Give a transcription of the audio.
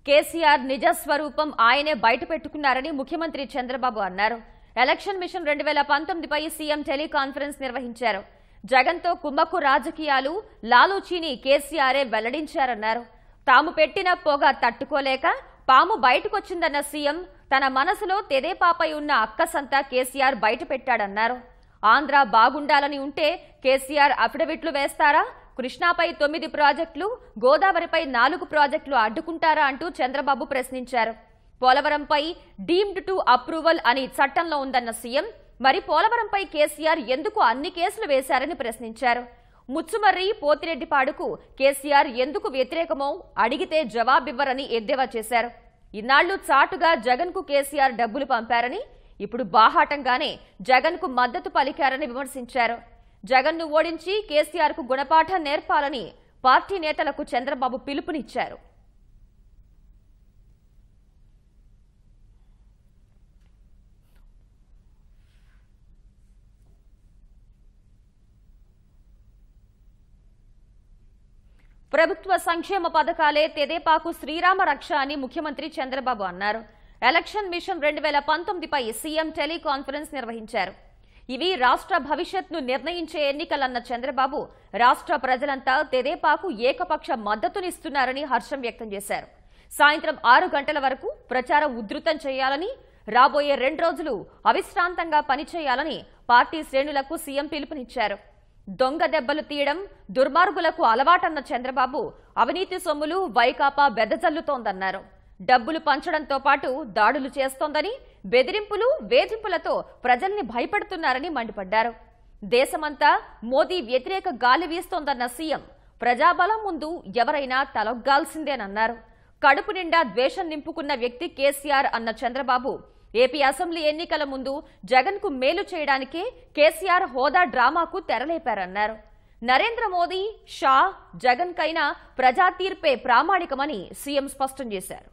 కేసీఆర్ నిజ స్వరూపం ఆయనే బయట పెట్టుకున్నారని ముఖ్యమంత్రి చంద్రబాబు అన్నారు. ఎలక్షన్ మిషన్ 2019పై సీఎం టెలికాన్ఫరెన్స్ నిర్వహించారు. జగన్తో కుమ్మక్కు రాజకీయాలు లాలూచీని కేసీఆరే వెల్లడించారన్నారు. తాము పెట్టిన పొగ తట్టుకోలేక పాము బయటకొచ్చిందన్న సీఎం తన మనసులో తెదేపాపై ఉన్న అక్కసంతా కేసీఆర్ బయట పెట్టాడన్నారు. ఆంధ్ర బాగుండాలని ఉంటే కేసీఆర్ అఫిడవిట్లు వేస్తారా? కృష్ణాపై 9 ప్రాజెక్టులు, గోదావరిపై 4 ప్రాజెక్టులు అడ్డుకుంటారా అంటూ చంద్రబాబు ప్రశ్నించారు. పోలవరంపై డీమ్డ్ టు అప్రూవల్ అని చట్టంలో ఉందన్న సీఎం మరి పోలవరంపై కేసీఆర్ ఎందుకు అన్ని కేసులు వేశారని ప్రశ్నించారు. ముచ్చుమర్రి పోతిరెడ్డిపాడుకు కేసీఆర్ ఎందుకు వ్యతిరేకమో అడిగితే జవాబివ్వరని ఎద్దేవా చేశారు. ఇన్నాళ్లు చాటుగా జగన్ కు కేసీఆర్ డబ్బులు పంపారని, ఇప్పుడు బాహాటంగానే జగన్ కు మద్దతు పలికారని విమర్శించారు. జగన్ ను ఓడించి కేసీఆర్ కు గుణపాఠం నేర్పాలని పార్టీ నేతలకు చంద్రబాబు పిలుపునిచ్చారు. ప్రభుత్వ సంక్షేమ పథకాలే తెదేపాకు శ్రీరామ రక్ష అని ముఖ్యమంత్రి చంద్రబాబు అన్నారు. ఎలక్షన్ మిషన్ 2019పై సీఎం టెలికాన్ఫరెన్స్ నిర్వహించారు. ఇవి రాష్ట్ర భవిష్యత్ను నిర్ణయించే ఎన్నికలన్న చంద్రబాబు రాష్ట్ర ప్రజలంతా తెదేపాకు ఏకపక్ష మద్దతునిస్తున్నారని హర్షం వ్యక్తం చేశారు. సాయంత్రం 6 గంటల వరకు ప్రచారం ఉధృతం చేయాలని, రాబోయే 2 రోజులు అవిశ్రాంతంగా పనిచేయాలని పార్టీ శ్రేణులకు సీఎం పిలుపునిచ్చారు. దొంగ దెబ్బలు తీయడం దుర్మార్గులకు అలవాటన్న చంద్రబాబు అవినీతి సొమ్ములు వైకాపా బెదజల్లుతోందన్నారు. డబ్బులు పంచడంతో పాటు దాడులు చేస్తోందని, బెదిరింపులు వేధింపులతో ప్రజల్ని భయపెడుతున్నారని మండిపడ్డారు. దేశమంతా మోదీ వ్యతిరేక గాలి వీస్తోందన్న సీఎం ప్రజాబలం ముందు ఎవరైనా తలొగ్గాల్సిందేనన్నారు. కడుపు నిండా ద్వేషం నింపుకున్న వ్యక్తి కేసీఆర్ అన్న చంద్రబాబు ఏపీ అసెంబ్లీ ఎన్నికల ముందు జగన్ కు మేలు చేయడానికే కేసీఆర్ హోదా డ్రామాకు తెరలేపారన్నారు. నరేంద్ర మోదీ, షా, జగన్ కైనా ప్రజా తీర్పే ప్రామాణికమని సీఎం స్పష్టం చేశారు.